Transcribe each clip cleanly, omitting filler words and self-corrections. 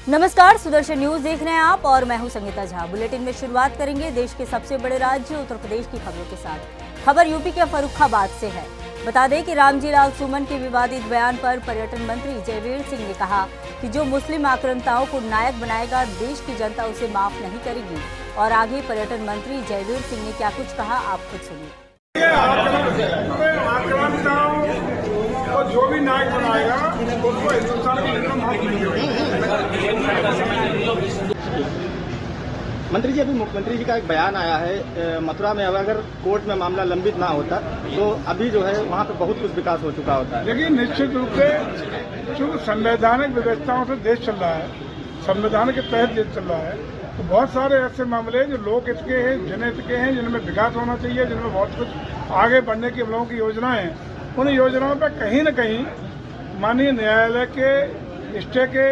नमस्कार, सुदर्शन न्यूज देख रहे हैं आप और मैं हूं संगीता झा। बुलेटिन में शुरुआत करेंगे देश के सबसे बड़े राज्य उत्तर प्रदेश की खबरों के साथ। खबर यूपी के फर्रुखाबाद से है। बता दें कि रामजी लाल सुमन के विवादित बयान पर पर्यटन मंत्री जयवीर सिंह ने कहा कि जो मुस्लिम आक्रांताओं को नायक बनाएगा, देश की जनता उसे माफ नहीं करेगी। और आगे पर्यटन मंत्री जयवीर सिंह ने क्या कुछ कहा, आप खुद सुनिए। जो भी नायक बनाएगा उसको हिंदुस्तान की जनता माफ नहीं करेगी। मंत्री जी, अभी मुख्यमंत्री जी का एक बयान आया है, मथुरा में अगर कोर्ट में मामला लंबित ना होता तो अभी जो है वहाँ पे बहुत कुछ विकास हो चुका होता है। लेकिन निश्चित रूप से चूंकि संवैधानिक व्यवस्थाओं से देश चल रहा है, संविधान के तहत देश चल रहा है, तो बहुत सारे ऐसे मामले हैं जो लोक हित के हैं, जनहित के हैं, जिनमें विकास होना चाहिए, जिनमें बहुत कुछ आगे बढ़ने की हम लोगों की योजनाएं हैं। उन योजनाओं पर कहीं न कहीं माननीय न्यायालय के स्टे के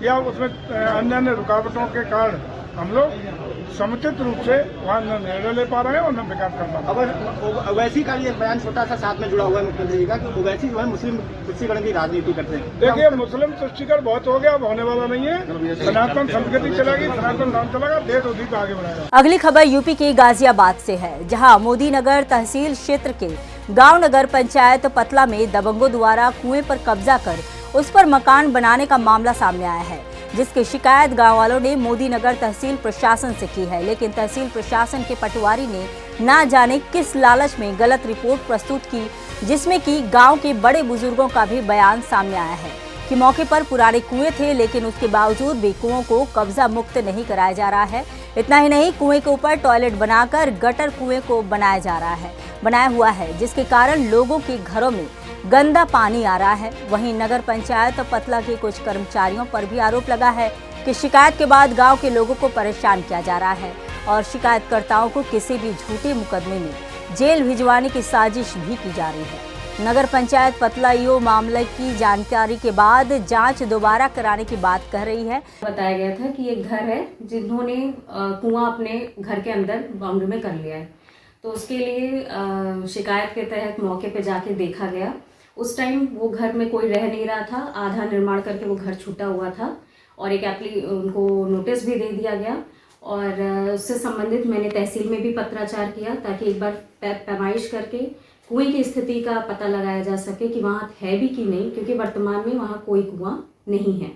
या उसमें अन्य रुकावटों के कारण हम लोग समुचित रूप से वहाँ न निर्णय ले पा रहे हैं और न विकास कर पा रहे हैं। अब ओवैसी का ये बयान छोटा सा साथ में जुड़ा हुआ है मुख्यमंत्री जी का कि ओवैसी जो है मुस्लिम तुष्टिकरण की राजनीति करते हैं। देखिए, मुस्लिम तुष्टिकरण बहुत हो गया, अब होने वाला नहीं है। सनातन संस्कृति चलेगी, सनातन धर्म चलेगा, देश उसी पे आगे बढ़ाएगा। अगली खबर यूपी के गाजियाबाद से है, जहां मोदी नगर तहसील क्षेत्र के गांव नगर पंचायत पतला में दबंगों द्वारा कुएं पर कब्जा कर उस पर मकान बनाने का मामला सामने आया है, जिसकी शिकायत गांव वालों ने मोदी नगर तहसील प्रशासन से की है। लेकिन तहसील प्रशासन के पटवारी ने ना जाने किस लालच में गलत रिपोर्ट प्रस्तुत की, जिसमें कि गांव के बड़े बुजुर्गों का भी बयान सामने आया है कि मौके पर पुराने कुएं थे, लेकिन उसके बावजूद भी कुओं को कब्जा मुक्त नहीं कराया जा रहा है। इतना ही नहीं, कुएं के ऊपर टॉयलेट बनाकर गटर कुएं को बनाया हुआ है, जिसके कारण लोगों के घरों में गंदा पानी आ रहा है। वहीं नगर पंचायत पतला के कुछ कर्मचारियों पर भी आरोप लगा है कि शिकायत के बाद गांव के लोगों को परेशान किया जा रहा है और शिकायतकर्ताओं को किसी भी झूठे मुकदमे में जेल भिजवाने की साजिश भी की जा रही है। नगर पंचायत पतला ईओ मामले की जानकारी के बाद जांच दोबारा कराने की बात कह रही है। बताया गया था कि एक घर है जिन्होंने कुआं अपने घर के अंदर बाउंड्री में कर लिया है, तो उसके लिए शिकायत के तहत मौके पे जाके देखा गया। उस टाइम वो घर में कोई रह नहीं रहा था, आधा निर्माण करके वो घर छूटा हुआ था और एक उनको नोटिस भी दे दिया गया। और उससे संबंधित मैंने तहसील में भी पत्राचार किया ताकि एक बार पैमाइश करके कुएं की स्थिति का पता लगाया जा सके कि वहाँ है भी कि नहीं, क्योंकि वर्तमान में वहाँ कोई कुआं नहीं है।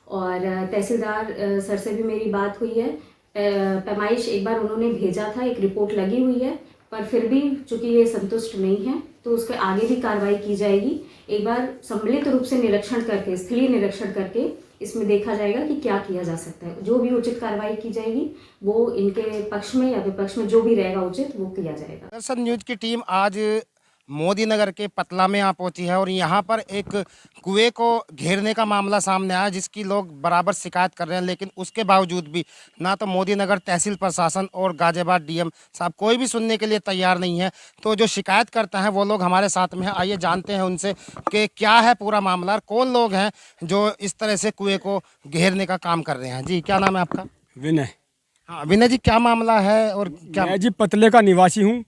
और तहसीलदार सर से भी मेरी बात हुई है, पैमाइश एक बार उन्होंने भेजा था, एक रिपोर्ट लगी हुई है, पर फिर भी चूंकि ये संतुष्ट नहीं है तो उसके आगे भी कार्रवाई की जाएगी। एक बार सम्मिलित रूप से निरीक्षण करके, स्थलीय निरीक्षण करके इसमें देखा जाएगा कि क्या किया जा सकता है। जो भी उचित कार्रवाई की जाएगी वो इनके पक्ष में या विपक्ष में जो भी रहेगा उचित वो किया जाएगा। दर्शन न्यूज की टीम आज मोदी नगर के पतला में यहाँ पहुंची है और यहाँ पर एक कुएं को घेरने का मामला सामने आया, जिसकी लोग बराबर शिकायत कर रहे हैं। लेकिन उसके बावजूद भी ना तो मोदी नगर तहसील प्रशासन और गाजियाबाद डीएम साहब कोई भी सुनने के लिए तैयार नहीं है। तो जो शिकायत करते हैं वो लोग हमारे साथ में हैं, आइए जानते हैं उनसे कि क्या है पूरा मामला और कौन लोग हैं जो इस तरह से कुएं को घेरने का काम कर रहे हैं। जी, क्या नाम है आपका? विनय। हाँ विनय जी, क्या मामला है और क्या? मैं जी पतले का निवासी हूँ,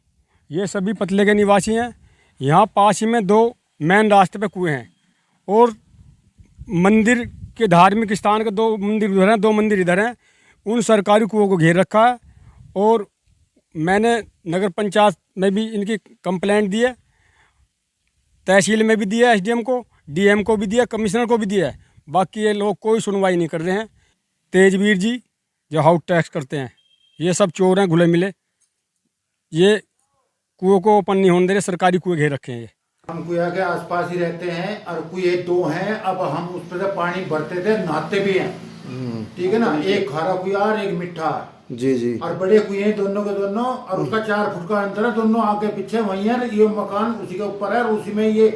ये सभी पतले के निवासी हैं। यहाँ पास ही में दो मेन रास्ते पे कुएं हैं और मंदिर के धार्मिक स्थान के दो मंदिर उधर हैं, दो मंदिर इधर हैं। उन सरकारी कुओं को घेर रखा है और मैंने नगर पंचायत में भी इनकी कंप्लेंट दी है, तहसील में भी दिया है, एसडीएम को, डीएम को भी दिया, कमिश्नर को भी दिया है। बाकी ये लोग कोई सुनवाई नहीं कर रहे हैं। तेजवीर जी जो हाउस टैक्स करते हैं, ये सब चोर हैं घुले मिले, ये कुओं को ओपन नहीं होने दे रहे, सरकारी कुएं घेर रखे हैं। ये हम कुएं के आसपास ही रहते हैं और कुएं दो हैं। अब हम उस पर पानी भरते थे, नहाते भी हैं, ठीक है ना। एक खारा कुआं और एक मिठा जी जी, और बड़े कुएं दोनों के दोनों, और उसका 4 फुट का अंतर है, दोनों आगे पीछे वही है। ये मकान उसी के ऊपर है और उसी में ये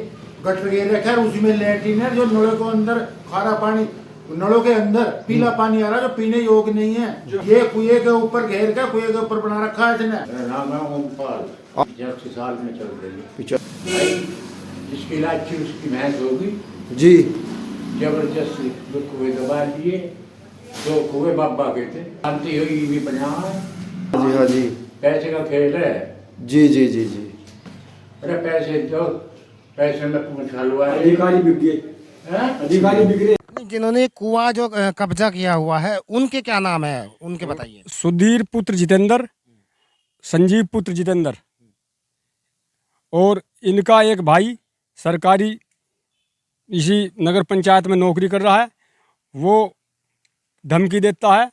गटर घेर रखा है, उसी में लैट्रिन है। जो नलों के अंदर खारा पानी, नलों के अंदर पीला पानी आ रहा है जो पीने योग्य नहीं है। ये कुएं के ऊपर घेर के कुएं के ऊपर बना रखा है इसने। मेरा नाम है ओमपाल, 85 साल में चल रही है। जिसकी इलाज थी उसकी भैंस होगी जी, जबरदस्ती दो कुएं दबा दिए, 2 कुएं बाबा के थे, शांति हुई भी बना है। जी हाँ जी, पैसे का खेल है। जी जी जी जी, अरे पैसे दो, पैसे में पूछ हलवा अधिकारी बिक गए, अधिकारी बिक गए। जिन्होंने कुआं जो कब्जा किया हुआ है उनके क्या नाम है, उनके बताइए। सुधीर पुत्र जितेंद्र, संजीव पुत्र जितेंद्र, और इनका एक भाई सरकारी इसी नगर पंचायत में नौकरी कर रहा है। वो धमकी देता है,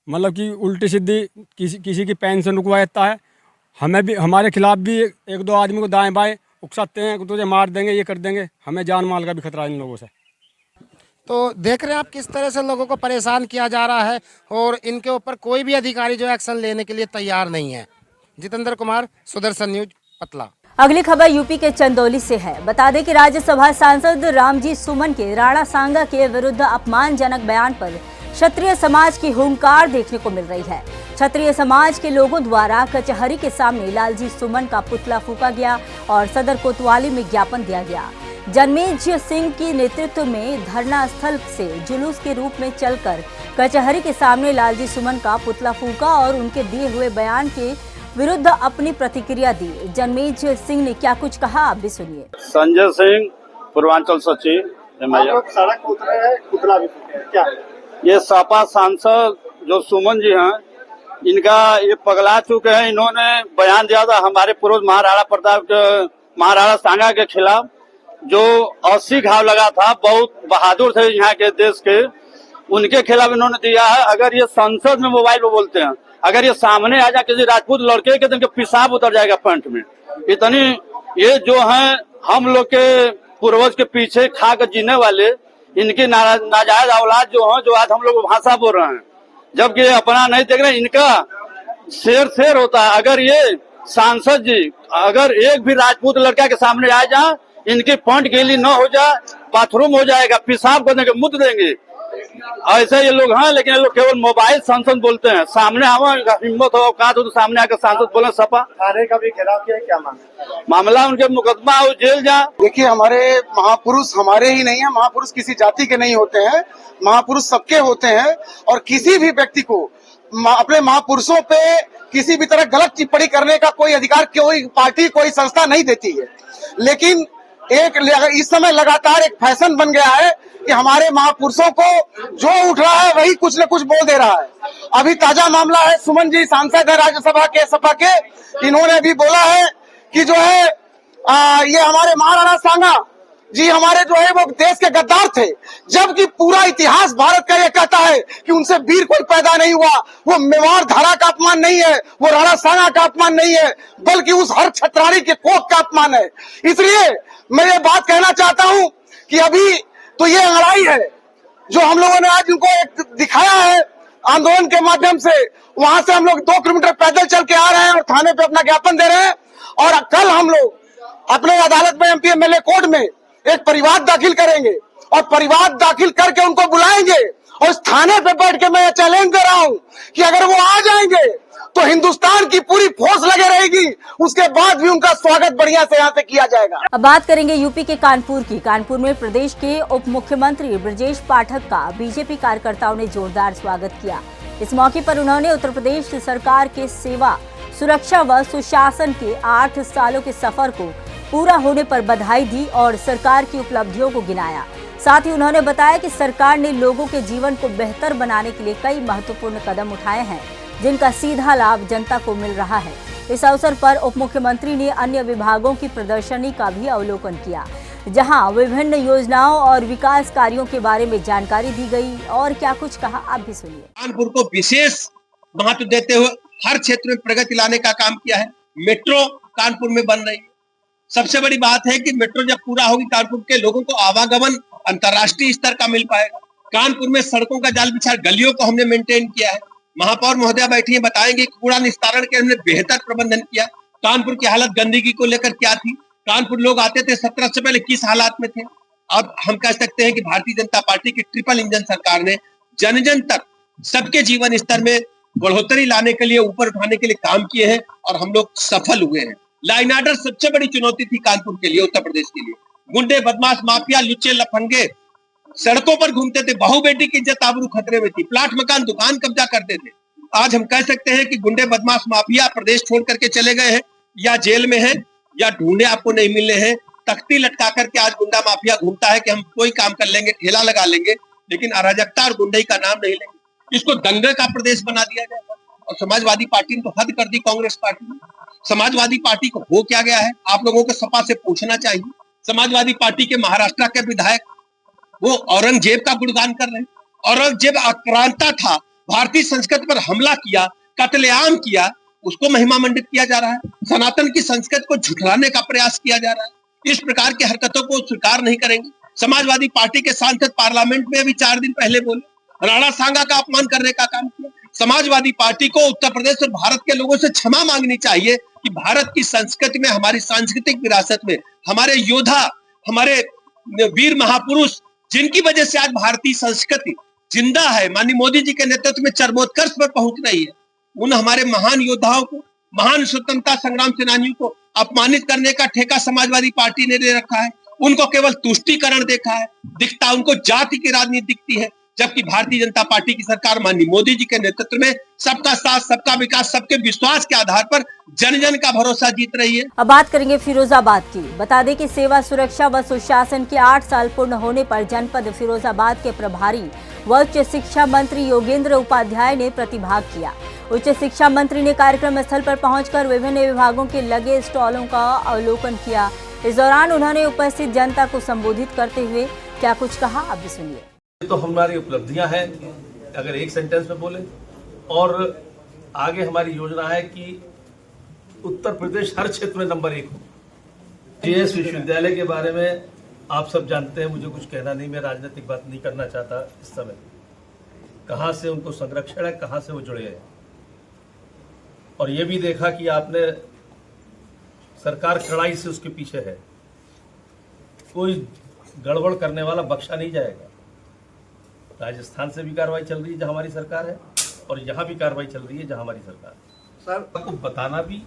मतलब कि उल्टी सीधी किसी की पेंशन रुकवा देता है। हमें भी, हमारे खिलाफ भी एक दो आदमी को दाएं बाएं उकसाते हैं कि तुझे मार देंगे, ये कर देंगे। हमें जान माल का भी खतरा है इन लोगों से। तो देख रहे हैं आप किस तरह से लोगों को परेशान किया जा रहा है और इनके ऊपर कोई भी अधिकारी जो एक्शन लेने के लिए तैयार नहीं है। जितेंद्र कुमार, सुदर्शन न्यूज, पतला। अगली खबर यूपी के चंदौली से है। बता दें कि राज्यसभा सांसद रामजी सुमन के राणा सांगा के विरुद्ध अपमानजनक बयान पर क्षत्रिय समाज की हुंकार देखने को मिल रही है। क्षत्रिय समाज के लोगों द्वारा कचहरी के सामने लालजी सुमन का पुतला फूंका गया और सदर कोतवाली में ज्ञापन दिया गया। जन्मेजय सिंह के नेतृत्व में धरना स्थल से जुलूस के रूप में चलकर कचहरी के सामने लालजी सुमन का पुतला फूंका और उनके दिए हुए बयान के विरुद्ध अपनी प्रतिक्रिया दी। जन्मेजय सिंह ने क्या कुछ कहा, आप भी सुनिए। संजय सिंह, पूर्वांचल सचिव। सड़क उतरे हैं, पुतला भी फूके हैं, क्या ये सपा सांसद जो सुमन जी हैं, इनका ये पगला चुके हैं। इन्होंने बयान दिया था हमारे पूर्व महाराणा सांगा के खिलाफ, जो 80 घाव लगा था, बहुत बहादुर थे यहाँ के देश के, उनके खिलाफ इन्होंने दिया है। अगर ये संसद में मोबाइल पे बोलते हैं, अगर ये सामने आ जाए किसी राजपूत लड़के के, तो इनके पेशाब उतर जाएगा पैंट में। इतनी ये जो हैं हम लोग के पूर्वज के पीछे खा कर जीने वाले, इनकी नाजायज औलाद जो है, जो आज हम लोग भाषा बोल रहे हैं, जबकि अपना नहीं देख रहे। इनका शेर होता है। अगर ये सांसद जी अगर एक भी राजपूत लड़का के सामने आ जाए, इनकी पंट गीली न हो जाए, बाथरूम हो जाएगा, पेशाब करने के मुद्द देंगे। ऐसे ये लोग हैं, लेकिन ये लोग केवल मोबाइल सांसद बोलते हैं। सामने हमारा हिम्मत हो, कहा तो सामने आकर सांसद बोले सपा। थाने का भी घेराव किया, क्या मामला उनके मुकदमा हो, जेल जा। देखिए, हमारे महापुरुष हमारे ही नहीं है, महापुरुष किसी जाति के नहीं होते हैं, महापुरुष सबके होते हैं। और किसी भी व्यक्ति को अपने महापुरुषों पे किसी भी तरह गलत टिप्पणी करने का कोई अधिकार कोई पार्टी, कोई संस्था नहीं देती है। लेकिन इस समय लगातार एक फैशन बन गया है कि हमारे महापुरुषों को जो उठ रहा है वही कुछ न कुछ बोल दे रहा है। अभी ताजा मामला है, सुमन जी सांसद है राज्यसभा के सपा के, इन्होंने भी बोला है कि जो है ये हमारे महाराणा सांगा जी हमारे जो है वो देश के गद्दार थे, जबकि पूरा इतिहास भारत का ये कहता है कि उनसे वीर कोई पैदा नहीं हुआ। वो मेवाड़ धारा का अपमान नहीं है, वो राणा सांगा का अपमान नहीं है, बल्कि उस हर छत्रारी के कोख का अपमान है। इसलिए मैं ये बात कहना चाहता हूँ कि अभी तो ये लड़ाई है जो हम लोगों ने आज उनको एक दिखाया है आंदोलन के माध्यम से। वहां से हम लोग 2 किलोमीटर पैदल चल के आ रहे हैं और थाने पे अपना ज्ञापन दे रहे हैं। और कल हम लोग अपने अदालत में MP MLA कोर्ट में एक परिवाद दाखिल करेंगे और परिवाद दाखिल करके उनको बुलाएंगे। और इस थाने पे बैठ के मैं चैलेंज दे रहा हूँ कि अगर वो आ जाएंगे तो हिंदुस्तान की पूरी फोर्स लगे रहेगी, उसके बाद भी उनका स्वागत बढ़िया से यहाँ से किया जाएगा। अब बात करेंगे यूपी के कानपुर की। कानपुर में प्रदेश के उप मुख्यमंत्री ब्रजेश पाठक का बीजेपी कार्यकर्ताओं ने जोरदार स्वागत किया। इस मौके पर उन्होंने उत्तर प्रदेश सरकार के सेवा, सुरक्षा व सुशासन के 8 सालों के सफर को पूरा होने पर बधाई दी और सरकार की उपलब्धियों को गिनाया। साथ ही उन्होंने बताया कि सरकार ने लोगों के जीवन को बेहतर बनाने के लिए कई महत्वपूर्ण कदम उठाए हैं, जिनका सीधा लाभ जनता को मिल रहा है। इस अवसर पर उप मुख्यमंत्री ने अन्य विभागों की प्रदर्शनी का भी अवलोकन किया, जहां विभिन्न योजनाओं और विकास कार्यों के बारे में जानकारी दी गई। और क्या कुछ कहा, आप भी सुनिए। कानपुर को विशेष महत्व देते हुए हर क्षेत्र में प्रगति लाने का काम किया है। मेट्रो कानपुर में बन रही है। सबसे बड़ी बात है कि मेट्रो जब पूरा होगी, कानपुर के लोगों को आवागमन अंतर्राष्ट्रीय स्तर का मिल पाएगा। कानपुर में सड़कों का जाल बिछा, गलियों को हमने मेंटेन किया है। महापौर महोदया बैठी है, बताएंगे कूड़ा निस्तारण के हमने बेहतर प्रबंधन किया। कानपुर की हालत गंदगी को लेकर क्या थी, कानपुर लोग आते थे 17 से पहले किस हालात में थे। अब हम कह सकते हैं कि भारतीय जनता पार्टी की ट्रिपल इंजन सरकार ने जन जन तक सबके जीवन स्तर में बढ़ोतरी लाने के लिए, ऊपर उठाने के लिए काम किए हैं और हम लोग सफल हुए हैं। लाइन ऑर्डर सबसे बड़ी चुनौती थी कानपुर के लिए, उत्तर प्रदेश के लिए। गुंडे, बदमाश, माफिया, लुच्चे, लफंगे सड़कों पर घूमते थे। बहू बेटी की इज्जत आबरू खतरे में थी। प्लाट, मकान, दुकान कब्जा करते थे। आज हम कह सकते हैं कि गुंडे, बदमाश, माफिया प्रदेश छोड़ करके चले गए हैं, या जेल में हैं, या ढूंढे आपको नहीं मिलने हैं। तख्ती लटका करके आज गुंडा माफिया घूमता है कि हम कोई काम कर लेंगे, ठेला लगा लेंगे। लेकिन अराजकता और गुंडई का नाम नहीं लेंगे। इसको दंगे का प्रदेश बना दिया जाएगा। और समाजवादी पार्टी ने तो हद कर दी, कांग्रेस पार्टी ने। समाजवादी पार्टी को हो क्या गया है, आप लोगों को सपा से पूछना चाहिए। समाजवादी पार्टी के महाराष्ट्र के विधायक वो औरंगजेब का गुणगान कर रहे हैं। औरंगजेब आक्रांता था, भारतीय संस्कृति पर हमला किया, कत्लेआम किया, उसको महिमा मंडित किया जा रहा है। सनातन की संस्कृति को झुठलाने का प्रयास किया जा रहा है। इस प्रकार की हरकतों को स्वीकार नहीं करेंगे। समाजवादी पार्टी के सांसद पार्लियामेंट में अभी 4 दिन पहले बोले, राणा सांगा का अपमान करने का काम किया। समाजवादी पार्टी को उत्तर प्रदेश और भारत के लोगों से क्षमा मांगनी चाहिए कि भारत की संस्कृति में, हमारी सांस्कृतिक विरासत में हमारे योद्धा, हमारे वीर महापुरुष, जिनकी वजह से आज भारतीय संस्कृति जिंदा है, माननीय मोदी जी के नेतृत्व में चरमोत्कर्ष पर पहुंच रही है, उन हमारे महान योद्धाओं को, महान स्वतंत्रता संग्राम सेनानियों को अपमानित करने का ठेका समाजवादी पार्टी ने ले रखा है। उनको केवल तुष्टीकरण देखा है, दिखता उनको जाति की राजनीति दिखती है, जबकि भारतीय जनता पार्टी की सरकार माननीय मोदी जी के नेतृत्व में सबका साथ, सबका विकास, सबके विश्वास के आधार पर जन जन का भरोसा जीत रही है। अब बात करेंगे फिरोजाबाद की। बता दें कि सेवा सुरक्षा व सुशासन के 8 साल पूर्ण होने पर जनपद फिरोजाबाद के प्रभारी व उच्च शिक्षा मंत्री योगेंद्र उपाध्याय ने प्रतिभाग किया। उच्च शिक्षा मंत्री ने कार्यक्रम स्थल पर पहुंचकर विभिन्न विभागों के लगे स्टॉलों का अवलोकन किया। इस दौरान उन्होंने उपस्थित जनता को संबोधित करते हुए क्या कुछ कहा, आप भी सुनिए। तो हमारी उपलब्धियां हैं, अगर एक सेंटेंस में बोले, और आगे हमारी योजना है कि उत्तर प्रदेश हर क्षेत्र में नंबर 1 हो। जीएस विश्वविद्यालय के बारे में आप सब जानते हैं, मुझे कुछ कहना नहीं, मैं राजनीतिक बात नहीं करना चाहता इस समय। कहां से उनको संरक्षण है, कहां से वो जुड़े हैं, और ये भी देखा कि आपने सरकार कड़ाई से उसके पीछे है। कोई गड़बड़ करने वाला बख्शा नहीं जाएगा। राजस्थान से भी कार्रवाई चल रही है जहां हमारी सरकार है, और यहाँ भी कार्रवाई चल रही है जहां हमारी सरकार है। सर, आपको बताना भी,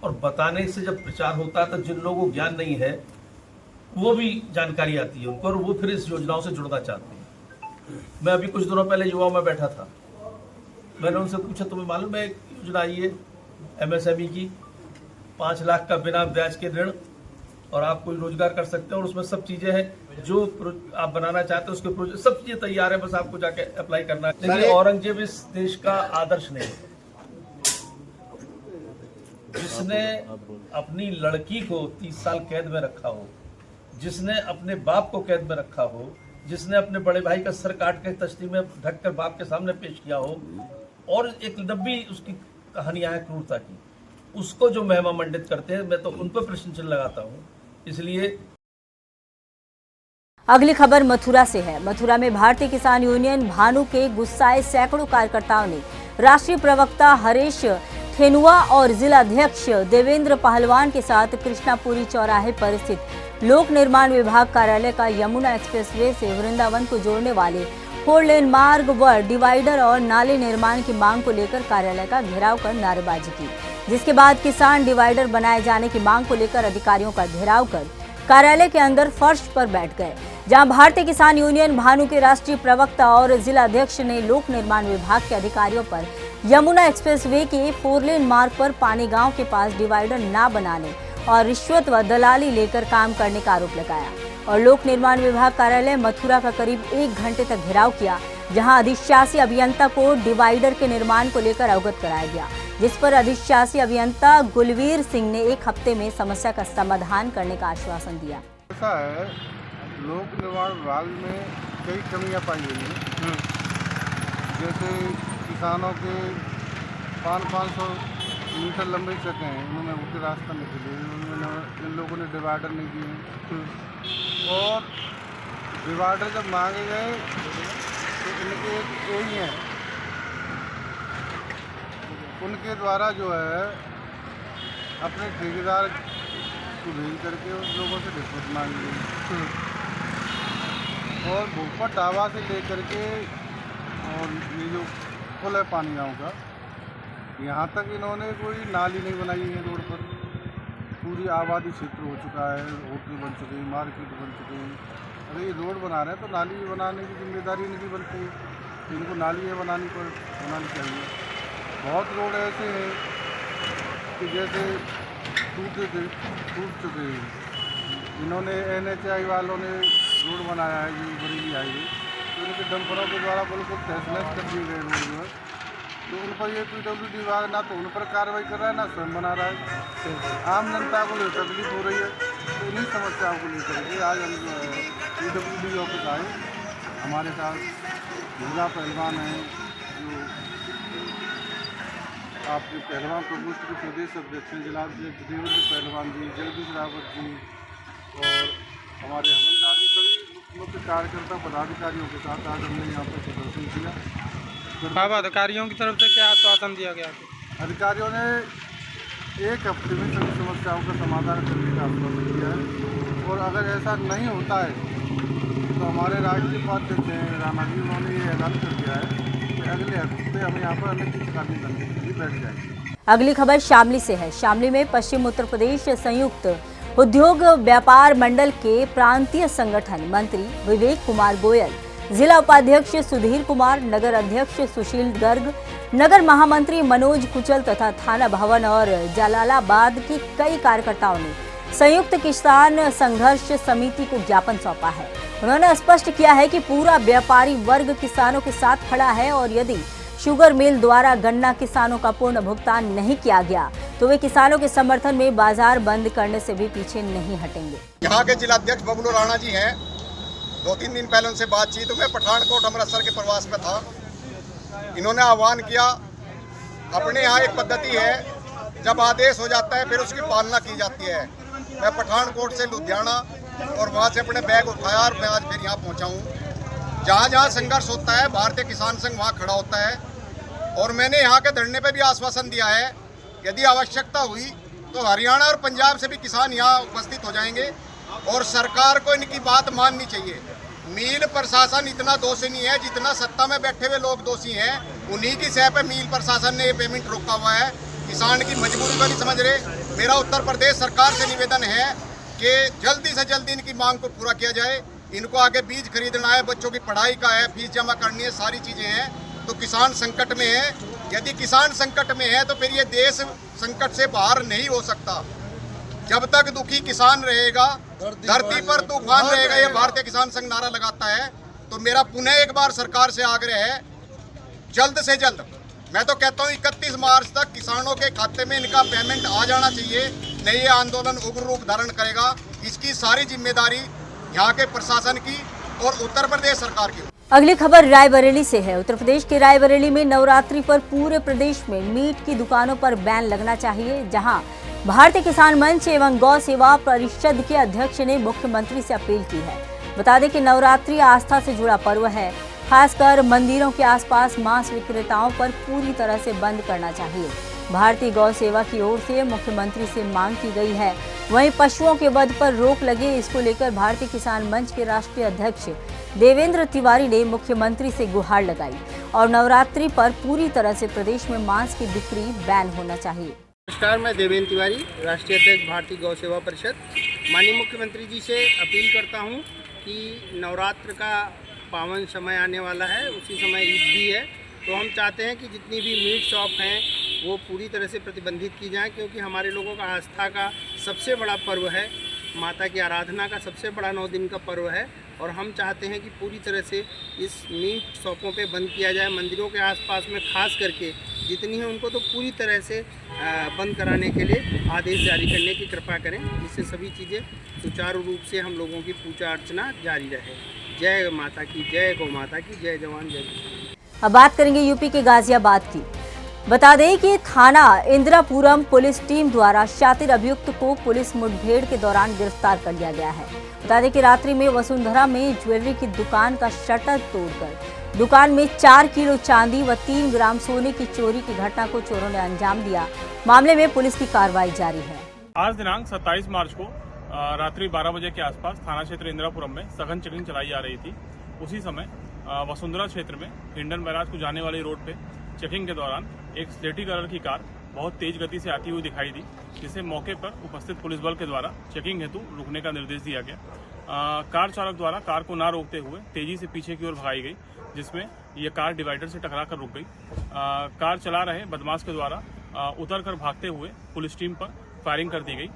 और बताने से जब प्रचार होता है तो जिन लोगों को ज्ञान नहीं है वो भी जानकारी आती है उनको, और वो फिर इस योजनाओं से जुड़ना चाहते हैं। मैं अभी कुछ दिनों पहले युवाओं में बैठा था, मैंने उनसे पूछा, तुम्हें मालूम है एक योजना आई है एमएसएमई की, 5 लाख का बिना ब्याज के ऋण, और आप कोई रोजगार कर सकते हैं, और उसमें सब चीजें हैं जो आप बनाना चाहते हैं, उसके प्रोजेक्ट सब चीजें तैयार है, बस आपको जाके अप्लाई करना है। लेकिन औरंगजेब इस देश का आदर्श नहीं है, जिसने अपनी लड़की को 30 साल कैद में रखा हो, जिसने अपने बाप को कैद में रखा हो, जिसने अपने बड़े भाई का सर काट के तश्ती में ढककर बाप के सामने पेश किया हो, और एक लंबी उसकी कहानियां हैं क्रूरता की, उसको जो महिमा मंडित करते हैं, मैं तो उन पर प्रश्न चिन्ह लगाता हूं। इसलिए अगली खबर मथुरा से है। मथुरा में भारतीय किसान यूनियन भानु के गुस्साए सैकड़ों कार्यकर्ताओं ने राष्ट्रीय प्रवक्ता हरीश खेनुआ और जिलाध्यक्ष देवेंद्र पहलवान के साथ कृष्णापुरी चौराहे पर स्थित लोक निर्माण विभाग कार्यालय का यमुना एक्सप्रेसवे से वृंदावन को जोड़ने वाले 4 लेन मार्ग व डिवाइडर और नाले निर्माण की मांग को लेकर कार्यालय का घेराव कर नारेबाजी की, जिसके बाद किसान डिवाइडर बनाए जाने की मांग को लेकर अधिकारियों का घेराव कर कार्यालय के अंदर फर्श पर बैठ गए, जहां भारतीय किसान यूनियन भानु के राष्ट्रीय प्रवक्ता और जिलाध्यक्ष ने लोक निर्माण विभाग के अधिकारियों पर यमुना एक्सप्रेसवे के 4 लेन मार्ग पर पानी गांव के पास डिवाइडर न बनाने और रिश्वत व दलाली लेकर काम करने का आरोप लगाया, और लोक निर्माण विभाग कार्यालय मथुरा का करीब 1 घंटे तक घेराव किया, जहां अधिशासी अभियंता को डिवाइडर के निर्माण को लेकर अवगत कराया गया, जिस पर अधिशासी अभियंता गुलवीर सिंह ने 1 हफ्ते में समस्या का समाधान करने का आश्वासन दिया। ऐसा है, लोक निर्माण विभाग में कई कमियां पाई गई हैं, जैसे किसानों के 500 मीटर लंबे सड़कें हैं, उन्होंने उनके रास्ता नहीं दिए, इन लोगों ने डिवाइडर नहीं दिए, और डिवाइडर जब मांगे गए तो इनके यही हैं, उनके द्वारा जो है अपने ठेकेदार को भेज करके उन लोगों से रिश्वत मांगी गई, और भोपा टावा से लेकर के और ये जो पुल है पानी गाँव का, यहाँ तक इन्होंने कोई नाली नहीं बनाई है रोड पर। पूरी आबादी क्षेत्र हो चुका है, होटल बन चुके हैं, मार्केट बन चुके हैं। अरे ये रोड बना रहे हैं तो नाली बनाने की जिम्मेदारी इनकी बनती है, इनको नाली बनानी चाहिए। बहुत रोड ऐसे हैं कि जैसे टूट चुके हैं। इन्होंने NHAI वालों ने रोड बनाया है, ये बरेली हाईवे, तो उनके डंपरों के द्वारा बिल्कुल तहस-नहस कर दी गई हुई है। तो उन पर ये पीडब्ल्यूडी विभाग ना तो उन पर कार्रवाई कर रहा है, ना स्वयं बना रहा है। आम जनता को जो तकलीफ हो रही है, तो इन्हीं समस्याओं को लेकर के आज हम पीडब्ल्यूडी ऑफिस आए। हमारे साथ जिला पहलवान हैं, जो आपके पहलवान प्रकोष्ठ के प्रदेश अध्यक्ष हैं जिला देवेंद्र पहलवान जी, जगदीश रावत जी और हमारे हवलदार जी, सभी मुख्य कार्यकर्ता पदाधिकारियों के साथ आज हमने यहाँ पर प्रदर्शन किया। अब अधिकारियों की तरफ से क्या आश्वासन दिया गया? अधिकारियों ने 1 हफ्ते में सभी समस्याओं का समाधान करने का आश्वासन दिया है, और अगर ऐसा नहीं होता है तो हमारे राज्य उपाध्यक्ष हैं राणा जी, उन्होंने ये ऐलान कर दिया है कि अगले हफ्ते हम यहाँ पर अनिश्चितकालीन बंदी के लिए बैठ जाएंगे। अगली खबर शामली से है। शामली में पश्चिम उत्तर प्रदेश संयुक्त उद्योग व्यापार मंडल के प्रांतीय संगठन मंत्री विवेक कुमार गोयल, जिला उपाध्यक्ष सुधीर कुमार, नगर अध्यक्ष सुशील गर्ग, नगर महामंत्री मनोज कुचल तथा थाना भवन और जलालाबाद के कई कार्यकर्ताओं ने संयुक्त किसान संघर्ष समिति को ज्ञापन सौंपा है। उन्होंने स्पष्ट किया है कि पूरा व्यापारी वर्ग किसानों के साथ खड़ा है और यदि शुगर मिल द्वारा गन्ना किसानों का पूर्ण भुगतान नहीं किया गया तो वे किसानों के समर्थन में बाजार बंद करने से भी पीछे नहीं हटेंगे। यहाँ के जिलाध्यक्ष बबलू राणा जी हैं। 2-3 दिन पहले उनसे बातचीत हुई। पठानकोट अमृतसर के प्रवास में था। इन्होंने आह्वान किया, अपने यहाँ एक पद्धति है, जब आदेश हो जाता है फिर उसकी पालना की जाती है। मैं पठानकोट से लुधियाना और वहाँ से अपने बैग उठाया और मैं आज फिर यहाँ पहुँचा हूँ। जहाँ जहाँ संघर्ष होता है भारतीय किसान संघ वहाँ खड़ा होता है, और मैंने यहाँ के धरने पे भी आश्वासन दिया है, यदि आवश्यकता हुई तो हरियाणा और पंजाब से भी किसान यहाँ उपस्थित हो जाएंगे, और सरकार को इनकी बात माननी चाहिए। मील प्रशासन इतना दोषी नहीं है जितना सत्ता में बैठे हुए लोग दोषी हैं। उन्हीं की सह पे मील प्रशासन ने ये पेमेंट रोका हुआ है। किसान की मजबूरी को नहीं समझ रहे। मेरा उत्तर प्रदेश सरकार से निवेदन है कि जल्दी से जल्दी इनकी मांग को पूरा किया जाए। इनको आगे बीज खरीदना है, बच्चों की पढ़ाई का है, फीस जमा करनी है, सारी चीज़ें हैं। तो किसान संकट में है। यदि किसान संकट में है तो फिर ये देश संकट से बाहर नहीं हो सकता। जब तक दुखी किसान रहेगा, धरती पर तूफान रहेगा, ये भारतीय किसान संघ नारा लगाता है। तो मेरा पुनः एक बार सरकार से आग्रह है, जल्द से जल्द, मैं तो कहता हूँ 31 मार्च तक किसानों के खाते में इनका पेमेंट आ जाना चाहिए, नहीं ये आंदोलन उग्र रूप धारण करेगा। इसकी सारी जिम्मेदारी यहाँ के प्रशासन की और उत्तर प्रदेश सरकार की। अगली खबर रायबरेली से है। उत्तर प्रदेश के रायबरेली में नवरात्रि पर पूरे प्रदेश में मीट की दुकानों पर बैन लगना चाहिए, जहां भारतीय किसान मंच एवं गौ सेवा परिषद के अध्यक्ष ने मुख्यमंत्री से अपील की है। बता दें कि नवरात्रि आस्था से जुड़ा पर्व है। खासकर मंदिरों के आसपास मांस विक्रेताओं पर पूरी तरह से बंद करना चाहिए। भारतीय गौ सेवा की ओर से मुख्यमंत्री से मांग की गई है। वहीं पशुओं के वध पर रोक लगे, इसको लेकर भारतीय किसान मंच के राष्ट्रीय अध्यक्ष देवेंद्र तिवारी ने मुख्यमंत्री से गुहार लगाई और नवरात्रि पर पूरी तरह से प्रदेश में मांस की बिक्री बैन होना चाहिए। नमस्कार, मैं देवेंद्र तिवारी, राष्ट्रीय अध्यक्ष भारतीय गौ सेवा परिषद। माननीय मुख्यमंत्री जी से अपील करता हूं कि नवरात्र का पावन समय आने वाला है, उसी समय ईद भी है, तो हम चाहते हैं कि जितनी भी मीट शॉप हैं वो पूरी तरह से प्रतिबंधित की जाएं, क्योंकि हमारे लोगों का आस्था का सबसे बड़ा पर्व है, माता की आराधना का सबसे बड़ा 9 दिन का पर्व है, और हम चाहते हैं कि पूरी तरह से इस मीट शॉपों पे बंद किया जाए। मंदिरों के आसपास में खास करके जितनी है उनको तो पूरी तरह से बंद कराने के लिए आदेश जारी करने की कृपा करें, जिससे सभी चीज़ें सुचारू रूप से हम लोगों की पूजा अर्चना जारी रहे। जय माता की, जय गौ माता की, जय जवान जय किसान। अब बात करेंगे यूपी के गाजियाबाद की। बता दें कि थाना इंदिरापुरम पुलिस टीम द्वारा शातिर अभियुक्त को पुलिस मुठभेड़ के दौरान गिरफ्तार कर लिया गया है। बता दें कि रात्रि में वसुंधरा में ज्वेलरी की दुकान का शटर तोड़कर दुकान में 4 किलो चांदी व 3 ग्राम सोने की चोरी की घटना को चोरों ने अंजाम दिया। मामले में पुलिस की कार्रवाई जारी है। आज दिनांक 27 मार्च को रात्रि 12 बजे के आसपास थाना क्षेत्र इंदिरापुरम में सघन चेकिंग चलाई जा रही थी। उसी समय वसुंधरा क्षेत्र में हिंडन बैराज को जाने वाली रोड पे चेकिंग के दौरान एक स्लेटी कलर की कार बहुत तेज गति से आती हुई दिखाई दी, जिसे मौके पर उपस्थित पुलिस बल के द्वारा चेकिंग हेतु रुकने का निर्देश दिया गया। कार चालक द्वारा कार को न रोकते हुए तेजी से पीछे की ओर भगाई गई, जिसमें यह कार डिवाइडर से टकरा कर रुक गई। कार चला रहे बदमाश के द्वारा उतर कर भागते हुए पुलिस टीम पर फायरिंग कर दी गई,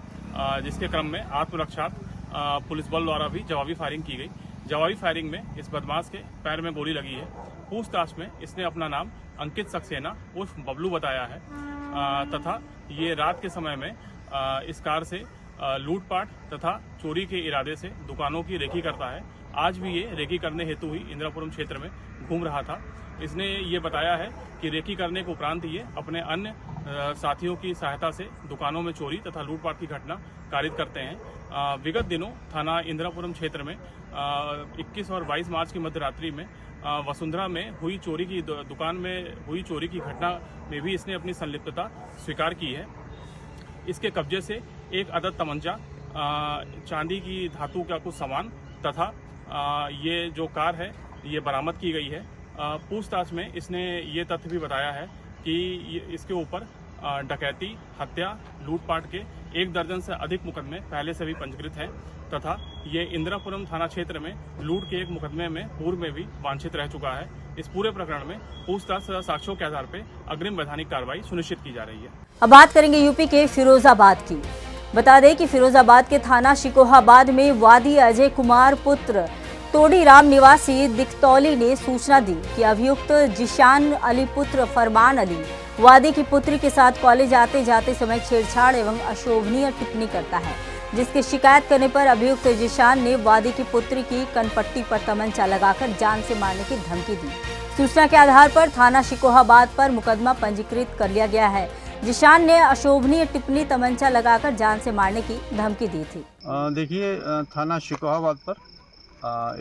जिसके क्रम में आत्मरक्षार्थ पुलिस बल द्वारा भी जवाबी फायरिंग की गई। जवाबी फायरिंग में इस बदमाश के पैर में गोली लगी है। पूछताछ में इसने अपना नाम अंकित सक्सेना उर्फ बबलू बताया है तथा ये रात के समय में इस कार से लूटपाट तथा चोरी के इरादे से दुकानों की रेकी करता है। आज भी ये रेकी करने हेतु ही इंदिरापुरम क्षेत्र में घूम रहा था। इसने ये बताया है कि रेकी करने के उपरांत ये अपने अन्य साथियों की सहायता से दुकानों में चोरी तथा लूटपाट की घटना कारित करते हैं। विगत दिनों थाना इंदिरापुरम क्षेत्र में 21 और 22 मार्च की मध्य रात्रि में वसुंधरा में हुई चोरी की दुकान में हुई चोरी की घटना में भी इसने अपनी संलिप्तता स्वीकार की है। इसके कब्जे से एक अदद तमंचा, चांदी की धातु का कुछ सामान तथा ये जो कार है ये बरामद की गई है। पूछताछ में इसने ये तथ्य भी बताया है कि इसके ऊपर डकैती, हत्या, लूटपाट के 1 दर्जन से अधिक मुकदमे पहले से भी पंजीकृत हैं तथा ये इंदिरापुरम थाना क्षेत्र में लूट के एक मुकदमे में पूर्व में भी वांछित रह चुका है। इस पूरे प्रकरण में पूछताछ तथा साक्ष्यों के आधार पर अग्रिम वैधानिक कार्रवाई सुनिश्चित की जा रही है। अब बात करेंगे यूपी के फिरोजाबाद की। बता दें कि फिरोजाबाद के थाना शिकोहाबाद में वादी अजय कुमार पुत्र तोड़ीराम निवासी दिकतौली ने सूचना दी कि अभियुक्त जिशान अली पुत्र फरमान अली वादी की पुत्री के साथ कॉलेज आते जाते समय छेड़छाड़ एवं अशोभनीय टिप्पणी करता है, जिसकी शिकायत करने पर अभियुक्त जिशान ने वादी की पुत्री की कनपट्टी पर तमंचा लगाकर जान से मारने की धमकी दी। सूचना के आधार पर थाना शिकोहाबाद पर मुकदमा पंजीकृत कर लिया गया है। जिशान ने अशोभनीय टिप्पणी तमंचा लगाकर जान से मारने की धमकी दी थी। देखिए, थाना शिकोहाबाद पर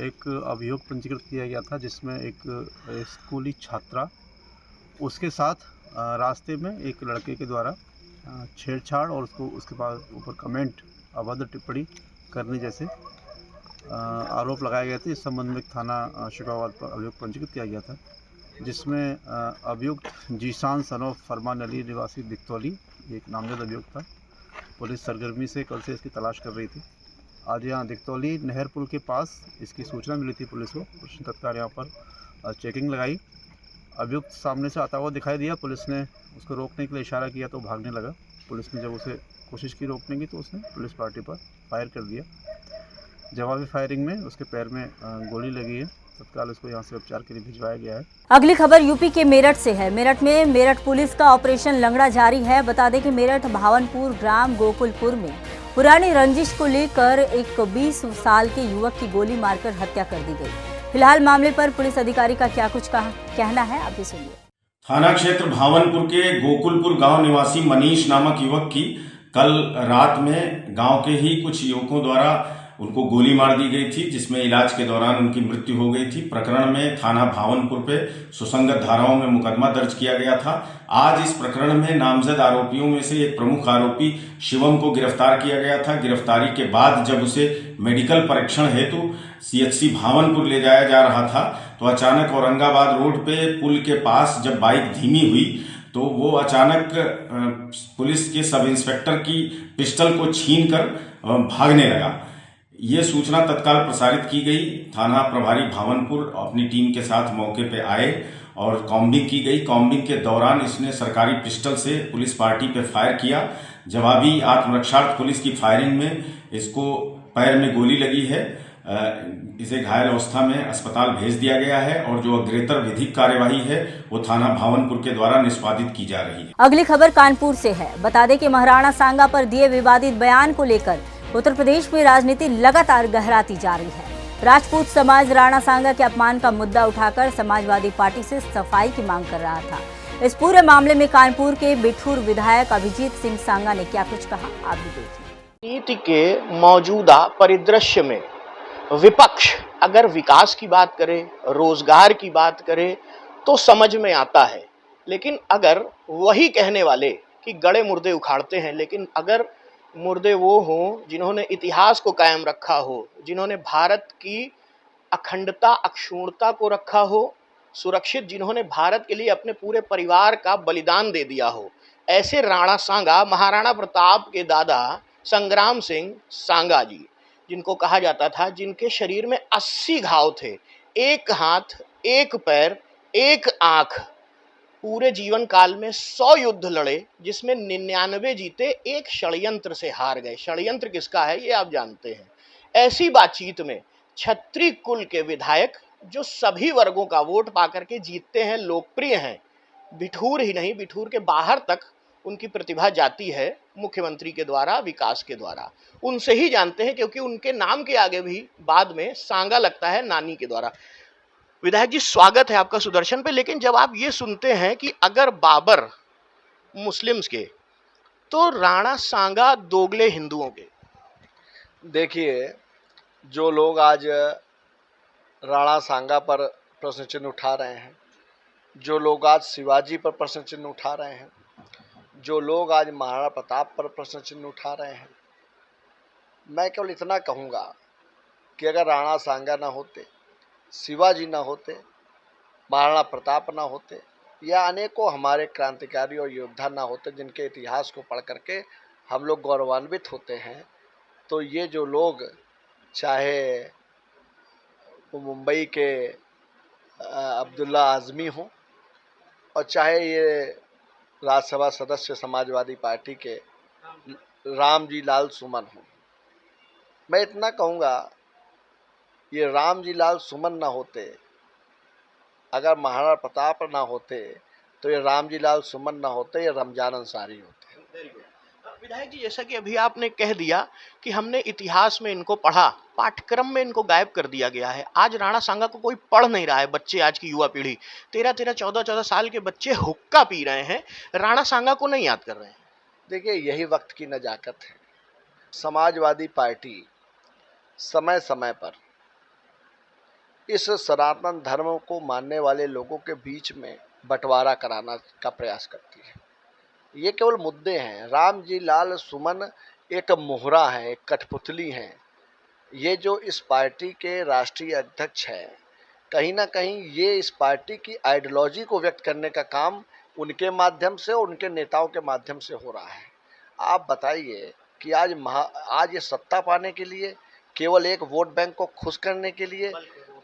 एक अभियोग पंजीकृत किया गया था, जिसमें एक स्कूली छात्रा उसके साथ रास्ते में एक लड़के के द्वारा छेड़छाड़ और उसके बाद ऊपर कमेंट, अभद्र टिप्पणी करने जैसे आरोप लगाए गए थे। इस संबंध में थाना शिकोहाबाद पर अभियोग पंजीकृत किया गया था, जिसमें अभियुक्त जीशान सन ऑफ फरमान अली निवासी दिकतौली एक नामजद अभियुक्त था। पुलिस सरगर्मी से कल से इसकी तलाश कर रही थी। आज यहाँ दिकतौली नहर पुल के पास इसकी सूचना मिली थी पुलिस को। पुलिस ने तत्काल यहाँ पर चेकिंग लगाई। अभियुक्त सामने से आता हुआ दिखाई दिया। पुलिस ने उसको रोकने के लिए इशारा किया तो भागने लगा। पुलिस ने जब उसे कोशिश की रोकने की तो उसने पुलिस पार्टी पर फायर कर दिया। जवाबी फायरिंग में उसके पैर में गोली लगी है। तत्काल उसको यहाँ से उपचार के लिए भिजवाया गया है। अगली खबर यूपी के मेरठ से है। मेरठ में मेरठ पुलिस का ऑपरेशन लंगड़ा जारी है। बता दें कि मेरठ भावनपुर ग्राम गोकुलपुर में पुरानी रंजिश को लेकर एक 20 साल के युवक की गोली मारकर हत्या कर दी गई। फिलहाल मामले पर पुलिस अधिकारी का क्या कुछ कहना है, आप भी सुनिए। थाना क्षेत्र भावनपुर के गोकुलपुर गांव निवासी मनीष नामक युवक की कल रात में गांव के ही कुछ युवकों द्वारा उनको गोली मार दी गई थी, जिसमें इलाज के दौरान उनकी मृत्यु हो गई थी। प्रकरण में थाना भावनपुर पे सुसंगत धाराओं में मुकदमा दर्ज किया गया था। आज इस प्रकरण में नामजद आरोपियों में से एक प्रमुख आरोपी शिवम को गिरफ्तार किया गया था। गिरफ्तारी के बाद जब उसे मेडिकल परीक्षण हेतु सीएचसी भावनपुर ले जाया जा रहा था तो अचानक औरंगाबाद रोड पे पुल के पास जब बाइक धीमी हुई तो वो अचानक पुलिस के सब इंस्पेक्टर की पिस्टल को छीनकर भागने लगा। ये सूचना तत्काल प्रसारित की गई। थाना प्रभारी भावनपुर अपनी टीम के साथ मौके पे आए और कॉम्बिंग की गई। कॉम्बिंग के दौरान इसने सरकारी पिस्टल से पुलिस पार्टी पे फायर किया। जवाबी आत्मरक्षार्थ पुलिस की फायरिंग में इसको पैर में गोली लगी है। इसे घायल अवस्था में अस्पताल भेज दिया गया है और जो अग्रेतर विधिक कार्यवाही है वो थाना भावनपुर के द्वारा निष्पादित की जा रही है। अगली खबर कानपुर से है। बता दें कि महाराणा सांगा पर दिए विवादित बयान को लेकर उत्तर प्रदेश में राजनीति लगातार गहराती जा रही है। राजपूत समाज राणा सांगा के अपमान का मुद्दा उठाकर समाजवादी पार्टी से सफाई की मांग कर रहा था। इस पूरे मामले में कानपुर के बिठूर विधायक अभिजीत सिंह सांगा ने क्या कुछ कहा, आप भी देखिए। नीति के मौजूदा परिदृश्य में विपक्ष अगर विकास की बात करे, रोजगार की बात करे तो समझ में आता है, लेकिन अगर वही कहने वाले कि गड़े मुर्दे उखाड़ते हैं, लेकिन अगर मुर्दे वो हों जिन्होंने इतिहास को कायम रखा हो, जिन्होंने भारत की अखंडता अक्षुण्णता को रखा हो सुरक्षित, जिन्होंने भारत के लिए अपने पूरे परिवार का बलिदान दे दिया हो, ऐसे राणा सांगा, महाराणा प्रताप के दादा संग्राम सिंह सांगा जी, जिनको कहा जाता था, जिनके शरीर में 80 घाव थे, एक हाथ, एक पैर, एक आंख, पूरे जीवन काल में 100 युद्ध लड़े, जिसमें 99 जीते, एक षड्यंत्र से हार गए। षड्यंत्र किसका है ये आप जानते हैं। ऐसी बातचीत में क्षत्रिय कुल के विधायक जो सभी वर्गों का वोट पाकर के जीतते हैं, लोकप्रिय हैं, बिठूर ही नहीं बिठूर के बाहर तक उनकी प्रतिभा जाती है मुख्यमंत्री के द्वारा, विकास के द्वारा। उनसे ही जानते हैं क्योंकि उनके नाम के आगे भी बाद में सांगा लगता है नानी के द्वारा। विधायक जी, स्वागत है आपका सुदर्शन पे। लेकिन जब आप ये सुनते हैं कि अगर बाबर मुस्लिम्स के तो राणा सांगा दोगले हिंदुओं के, देखिए जो लोग आज राणा सांगा पर प्रश्न चिन्ह उठा रहे हैं, जो लोग आज शिवाजी पर प्रश्न चिन्ह उठा रहे हैं, जो लोग आज महाराणा प्रताप पर प्रश्न चिन्ह उठा रहे हैं, मैं केवल इतना कहूँगा कि अगर राणा सांगा ना होते, शिवाजी ना होते, महाराणा प्रताप ना होते या अनेकों हमारे क्रांतिकारी और योद्धा ना होते जिनके इतिहास को पढ़ करके हम लोग गौरवान्वित होते हैं, तो ये जो लोग, चाहे वो मुंबई के अब्दुल्ला आज़मी हों और चाहे ये राज्यसभा सदस्य समाजवादी पार्टी के रामजी लाल सुमन हों, मैं इतना कहूँगा ये रामजी लाल सुमन ना होते, अगर महाराणा प्रताप ना होते तो ये रामजी लाल सुमन ना होते, ये रमजान अंसारी होते। विधायक जी, जैसा कि अभी आपने कह दिया कि हमने इतिहास में इनको पढ़ा, पाठ्यक्रम में इनको गायब कर दिया गया है। आज राणा सांगा को कोई पढ़ नहीं रहा है। बच्चे, आज की युवा पीढ़ी 13-13, 14-14 साल के बच्चे हुक्का पी रहे हैं, राणा सांगा को नहीं याद कर रहे हैं। देखिए, यही वक्त की नजाकत है। समाजवादी पार्टी समय समय पर इस सनातन धर्म को मानने वाले लोगों के बीच में बंटवारा कराना का प्रयास करती है। ये केवल मुद्दे हैं। रामजी लाल सुमन एक मोहरा है, एक कठपुतली हैं। ये जो इस पार्टी के राष्ट्रीय अध्यक्ष हैं, कहीं ना कहीं ये इस पार्टी की आइडियोलॉजी को व्यक्त करने का काम उनके माध्यम से और उनके नेताओं के माध्यम से हो रहा है। आप बताइए कि आज ये सत्ता पाने के लिए, केवल एक वोट बैंक को खुश करने के लिए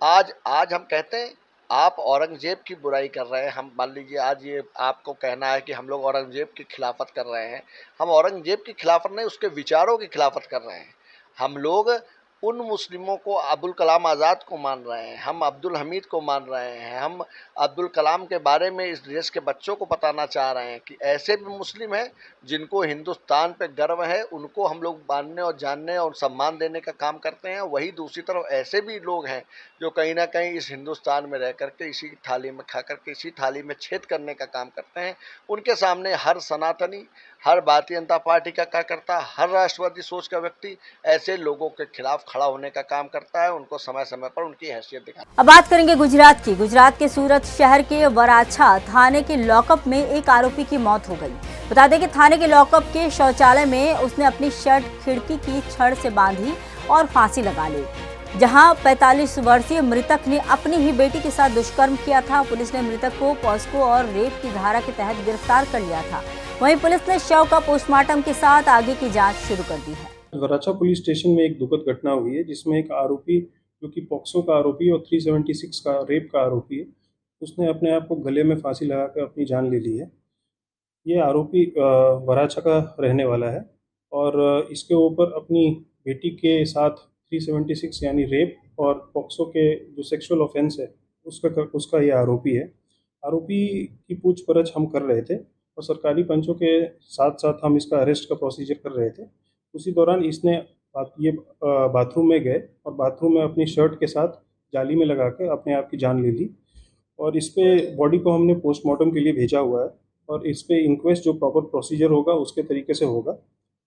आज हम कहते हैं आप औरंगजेब की बुराई कर रहे हैं। हम मान लीजिए आज ये आपको कहना है कि हम लोग औरंगजेब की खिलाफत कर रहे हैं। हम औरंगजेब की खिलाफत नहीं, उसके विचारों की खिलाफत कर रहे हैं। हम लोग उन मुस्लिमों को, अब्दुल कलाम आज़ाद को मान रहे हैं, हम अब्दुल हमीद को मान रहे हैं, हम अब्दुल कलाम के बारे में इस देश के बच्चों को बताना चाह रहे हैं कि ऐसे भी मुस्लिम हैं जिनको हिंदुस्तान पे गर्व है, उनको हम लोग मानने और जानने और सम्मान देने का काम करते हैं। वही दूसरी तरफ ऐसे भी लोग हैं जो कहीं ना कहीं इस हिंदुस्तान में रह करके इसी थाली में खा करके इसी थाली में छेद करने का काम करते हैं। उनके सामने हर सनातनी, हर भारतीय जनता पार्टी का कार्यकर्ता, हर राष्ट्रवादी सोच का व्यक्ति ऐसे लोगों के खिलाफ खड़ा होने का काम करता है, उनको समय समय पर उनकी हैसियत दिखाता है। अब बात करेंगे गुजरात की। गुजरात के सूरत शहर के वराछा थाने के लॉकअप में एक आरोपी की मौत हो गई। बता दें कि थाने के लॉकअप के शौचालय में उसने अपनी शर्ट खिड़की की छड़ से बांधी और फांसी लगा ली, जहां 45 वर्षीय मृतक ने अपनी ही बेटी के साथ दुष्कर्म किया था। पुलिस ने मृतक को पॉस्को और रेप की धारा के तहत गिरफ्तार कर लिया था। वहीं पुलिस ने शव का पोस्टमार्टम के साथ आगे की जांच शुरू कर दी है। वराछा पुलिस स्टेशन में एक दुखद घटना हुई है जिसमें एक आरोपी जो कि पॉक्सो का आरोपी और 376 का रेप का आरोपी है, उसने अपने आप को गले में फांसी लगाकर अपनी जान ले ली है। ये आरोपी वराछा का रहने वाला है और इसके ऊपर अपनी बेटी के साथ 376 यानी रेप और पॉक्सो के जो सेक्सुअल ऑफेंस है उसका ये आरोपी है। आरोपी की पूछपरछ हम कर रहे थे और सरकारी पंचों के साथ साथ हम इसका अरेस्ट का प्रोसीजर कर रहे थे। उसी दौरान इसने बाथरूम में गए और बाथरूम में अपनी शर्ट के साथ जाली में लगा कर अपने आप की जान ले ली और इस पे बॉडी को हमने पोस्टमार्टम के लिए भेजा हुआ है और इस पे इंक्वेस्ट जो प्रॉपर प्रोसीजर होगा उसके तरीके से होगा।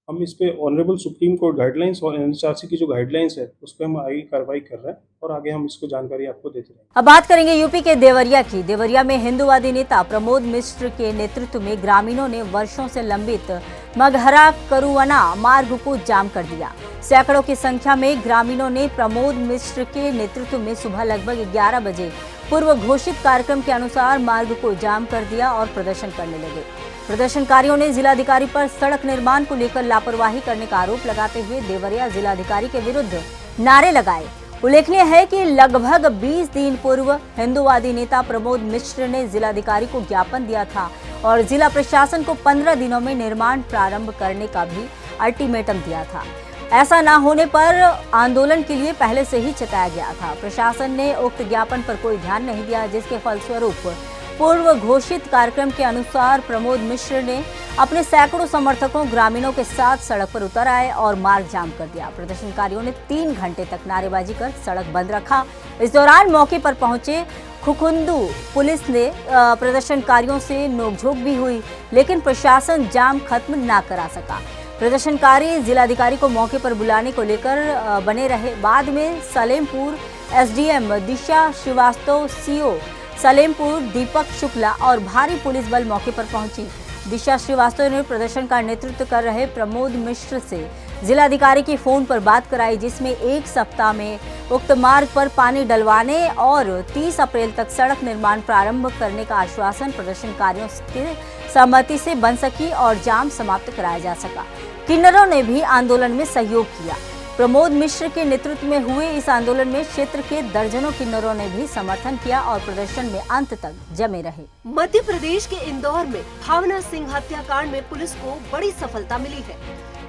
हम इस पे ऑनरेबल सुप्रीम कोर्ट गाइडलाइंस और एनएचआरसी की जो गाइडलाइंस है उस पर हम आगे कार्रवाई कर रहे हैं और आगे हम इसको जानकारी आपको देते रहेंगे। अब बात करेंगे यूपी के देवरिया की। देवरिया में हिंदुवादी नेता प्रमोद मिश्र के नेतृत्व में ग्रामीणों ने वर्षों से लंबित मगहरा करुवना मार्ग को जाम कर दिया। सैकड़ों की संख्या में ग्रामीणों ने प्रमोद मिश्र के नेतृत्व में सुबह लगभग 11 बजे पूर्व घोषित कार्यक्रम के अनुसार मार्ग को जाम कर दिया और प्रदर्शन करने लगे। प्रदर्शनकारियों ने जिलाधिकारी पर सड़क निर्माण को लेकर लापरवाही करने का आरोप लगाते हुए देवरिया जिलाधिकारी के विरुद्ध नारे लगाए। उल्लेखनीय है कि लगभग 20 दिन पूर्व हिंदुवादी नेता प्रमोद मिश्र ने जिलाधिकारी को ज्ञापन दिया था और जिला प्रशासन को 15 दिनों में निर्माण प्रारंभ करने का भी अल्टीमेटम दिया था। ऐसा न होने पर आंदोलन के लिए पहले से ही चेताया गया था। प्रशासन ने उक्त ज्ञापन पर कोई ध्यान नहीं दिया, जिसके फलस्वरूप पूर्व घोषित कार्यक्रम के अनुसार प्रमोद मिश्र ने अपने सैकड़ों समर्थकों ग्रामीणों के साथ सड़क पर उतर आए और मार्ग जाम कर दिया। प्रदर्शनकारियों ने 3 घंटे तक नारेबाजी कर सड़क बंद रखा। इस दौरान मौके पर पहुंचे खुखुंदू पुलिस ने प्रदर्शनकारियों से नोकझोंक भी हुई, लेकिन प्रशासन जाम खत्म ना करा सका। प्रदर्शनकारी जिलाधिकारी को मौके पर बुलाने को लेकर बने रहे। बाद में सलेमपुर एसडीएम दिशा श्रीवास्तव, सीओ सलेमपुर दीपक शुक्ला और भारी पुलिस बल मौके पर पहुंची। दिशा श्रीवास्तव ने प्रदर्शन का नेतृत्व कर रहे प्रमोद मिश्र से जिलाधिकारी की फोन पर बात कराई, जिसमें 1 सप्ताह में उक्त मार्ग पर पानी डलवाने और 30 अप्रैल तक सड़क निर्माण प्रारंभ करने का आश्वासन प्रदर्शनकारियों की सहमति से बन सकी और जाम समाप्त कराया जा सका। किन्नरों ने भी आंदोलन में सहयोग किया। प्रमोद मिश्र के नेतृत्व में हुए इस आंदोलन में क्षेत्र के दर्जनों किन्नरों ने भी समर्थन किया और प्रदर्शन में अंत तक जमे रहे। मध्य प्रदेश के इंदौर में भावना सिंह हत्याकांड में पुलिस को बड़ी सफलता मिली है।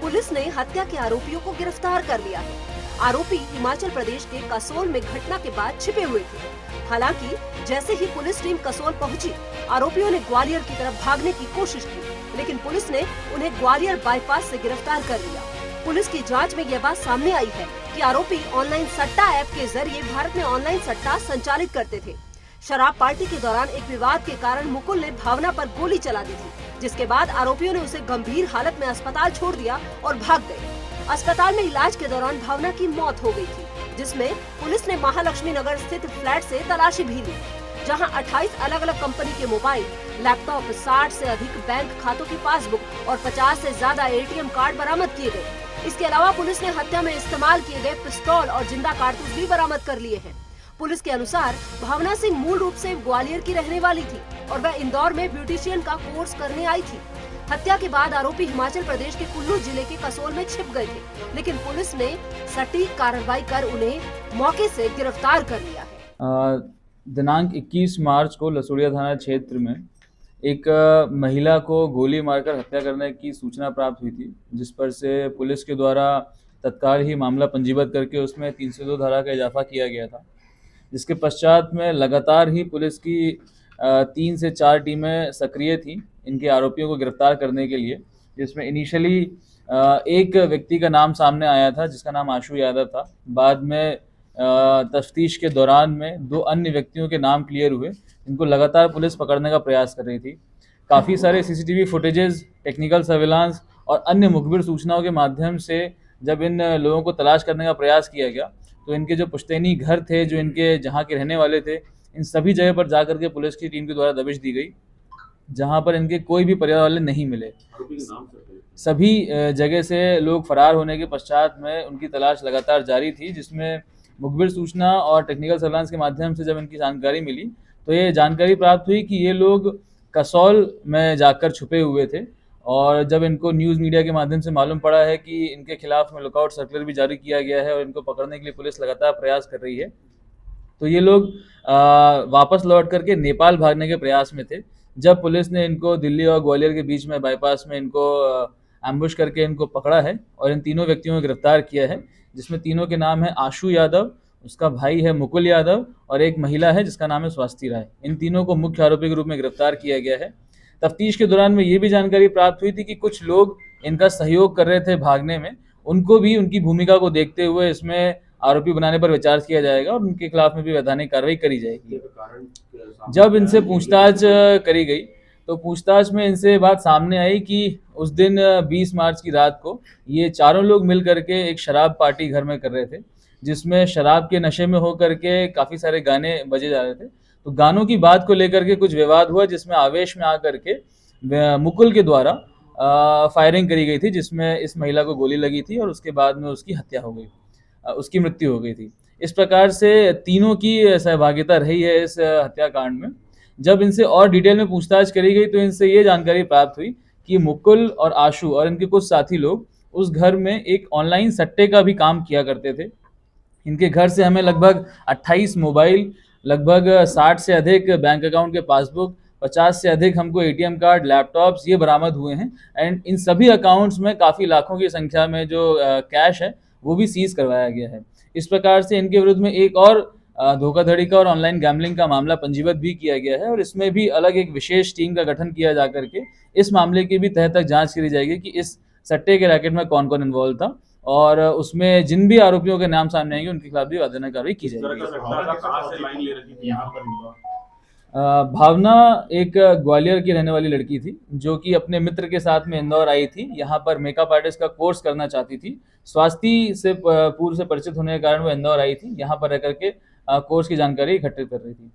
पुलिस ने हत्या के आरोपियों को गिरफ्तार कर लिया है। आरोपी हिमाचल प्रदेश के कसोल में घटना के बाद छिपे हुए थे। हालांकि जैसे ही पुलिस टीम कसोल पहुंची, आरोपियों ने ग्वालियर की तरफ भागने की कोशिश की, लेकिन पुलिस ने उन्हें ग्वालियर बाईपास से गिरफ्तार कर लिया। पुलिस की जांच में यह बात सामने आई है कि आरोपी ऑनलाइन सट्टा ऐप के जरिए भारत में ऑनलाइन सट्टा संचालित करते थे। शराब पार्टी के दौरान एक विवाद के कारण मुकुल ने भावना पर गोली चला दी थी, जिसके बाद आरोपियों ने उसे गंभीर हालत में अस्पताल छोड़ दिया और भाग गए। अस्पताल में इलाज के दौरान भावना की मौत हो गई थी, जिसमें पुलिस ने महालक्ष्मी नगर स्थित फ्लैट से तलाशी भी ली, जहां 28 अलग अलग कंपनी के मोबाइल, लैपटॉप, 60 से अधिक बैंक खातों की पासबुक और 50 से ज्यादा एटीएम कार्ड बरामद किए गए। इसके अलावा पुलिस ने हत्या में इस्तेमाल किए गए पिस्तौल और जिंदा कारतूस भी बरामद कर लिए हैं। पुलिस के अनुसार भावना सिंह मूल रूप से ग्वालियर की रहने वाली थी और वह इंदौर में ब्यूटिशियन का कोर्स करने आई थी। हत्या के बाद आरोपी हिमाचल प्रदेश के कुल्लू जिले के कसोल में छिप गए थे, लेकिन पुलिस ने सटीक कार्रवाई कर उन्हें मौके से गिरफ्तार कर लिया है। दिनांक 21 मार्च को लसोड़िया थाना क्षेत्र में एक महिला को गोली मारकर हत्या करने की सूचना प्राप्त हुई थी, जिस पर से पुलिस के द्वारा तत्काल ही मामला पंजीबद्ध करके उसमें 302 धारा का इजाफा किया गया था, जिसके पश्चात में लगातार ही पुलिस की 3 से 4 टीमें सक्रिय थी इनके आरोपियों को गिरफ्तार करने के लिए, जिसमें इनिशियली एक व्यक्ति का नाम सामने आया था जिसका नाम आशु यादव था। बाद में तफ्तीश के दौरान में 2 अन्य व्यक्तियों के नाम क्लियर हुए, इनको लगातार पुलिस पकड़ने का प्रयास कर रही थी। काफ़ी सारे सीसीटीवी फुटेजेस, टेक्निकल सर्विलांस और अन्य मुखबिर सूचनाओं के माध्यम से जब इन लोगों को तलाश करने का प्रयास किया गया, तो इनके जो पुश्तैनी घर थे, जो इनके जहाँ के रहने वाले थे, इन सभी जगह पर जा करके पुलिस की टीम के द्वारा दबिश दी गई, जहाँ पर इनके कोई भी परिवार वाले नहीं मिले। सभी जगह से लोग फरार होने के पश्चात में उनकी तलाश लगातार जारी थी, जिसमें मुखबिर सूचना और टेक्निकल सर्विलांस के माध्यम से जब इनकी जानकारी मिली, तो ये जानकारी प्राप्त हुई कि ये लोग कसौल में जाकर छुपे हुए थे। और जब इनको न्यूज़ मीडिया के माध्यम से मालूम पड़ा है कि इनके खिलाफ में लुकआउट सर्कुलर भी जारी किया गया है और इनको पकड़ने के लिए पुलिस लगातार प्रयास कर रही है, तो ये लोग वापस लौट करके नेपाल भागने के प्रयास में थे। जब पुलिस ने इनको दिल्ली और ग्वालियर के बीच में बाईपास में इनको एम्बुश करके इनको पकड़ा है और इन तीनों व्यक्तियों को गिरफ्तार किया है, जिसमें तीनों के नाम है आशु यादव, उसका भाई है मुकुल यादव और एक महिला है जिसका नाम है स्वास्ति राय। इन तीनों को मुख्य आरोपी के रूप में गिरफ्तार किया गया है। तफ्तीश के दौरान में ये भी जानकारी प्राप्त हुई थी कि कुछ लोग इनका सहयोग कर रहे थे भागने में, उनको भी उनकी भूमिका को देखते हुए इसमें आरोपी बनाने पर विचार किया जाएगा और उनके खिलाफ में भी वैधानिक कार्रवाई करी जाएगी। जब इनसे पूछताछ करी गई तो पूछताछ में इनसे बात सामने आई कि उस दिन 20 मार्च की रात को ये चारों लोग मिल करके एक शराब पार्टी घर में कर रहे थे, जिसमें शराब के नशे में होकर के काफ़ी सारे गाने बजे जा रहे थे। तो गानों की बात को लेकर के कुछ विवाद हुआ, जिसमें आवेश में आकर के मुकुल के द्वारा फायरिंग करी गई थी, जिसमें इस महिला को गोली लगी थी और उसके बाद में उसकी हत्या हो गई, उसकी मृत्यु हो गई थी। इस प्रकार से तीनों की सहभागिता रही है इस हत्याकांड में। जब इनसे और डिटेल में पूछताछ करी गई तो इनसे ये जानकारी प्राप्त हुई कि मुकुल और आशु और इनके कुछ साथी लोग उस घर में एक ऑनलाइन सट्टे का भी काम किया करते थे। इनके घर से हमें लगभग 28 मोबाइल, लगभग 60 से अधिक बैंक अकाउंट के पासबुक, 50 से अधिक हमको एटीएम कार्ड, लैपटॉप्स ये बरामद हुए हैं। एंड इन सभी अकाउंट्स में काफ़ी लाखों की संख्या में जो कैश है वो भी सीज करवाया गया है। इस प्रकार से इनके विरुद्ध में एक और धोखाधड़ी का और ऑनलाइन गैम्बलिंग का मामला पंजीबद्ध भी किया गया है, और इसमें भी अलग एक विशेष टीम का गठन किया जा करके इस मामले की भी तह तक जांच करी जाएगी कि इस सट्टे के रैकेट में कौन कौन इन्वॉल्व था, और उसमें जिन भी आरोपियों के नाम सामने आएंगे उनके खिलाफ भी वैधानिक कार्रवाई की जाएगी। भावना एक ग्वालियर की रहने वाली लड़की थी जो कि अपने मित्र के साथ में इंदौर आई थी। यहाँ पर मेकअप आर्टिस्ट का कोर्स करना चाहती थी। स्वास्थ्य से पूर्व से परिचित होने के कारण वो इंदौर आई थी, यहाँ पर रह करके कोर्स की जानकारी इकट्ठित कर रही थी।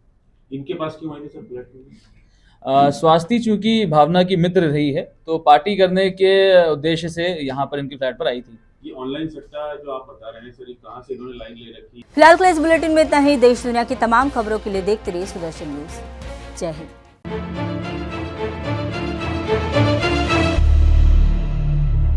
इनके पास क्यों आई थी सर? स्वास्थ्य चूंकि भावना की मित्र रही है तो पार्टी करने के उद्देश्य से यहाँ पर इनकी फ्लैट पर आई थी। ये ऑनलाइन सट्टा जो आप बता रहे हैं सर, कहाँ से इन्होंने लाइन ले रखी? फिलहाल के लिए इस बुलेटिन में इतना ही। देश दुनिया की तमाम खबरों के लिए देखते रहिए सुदर्शन न्यूज। जय हिंद।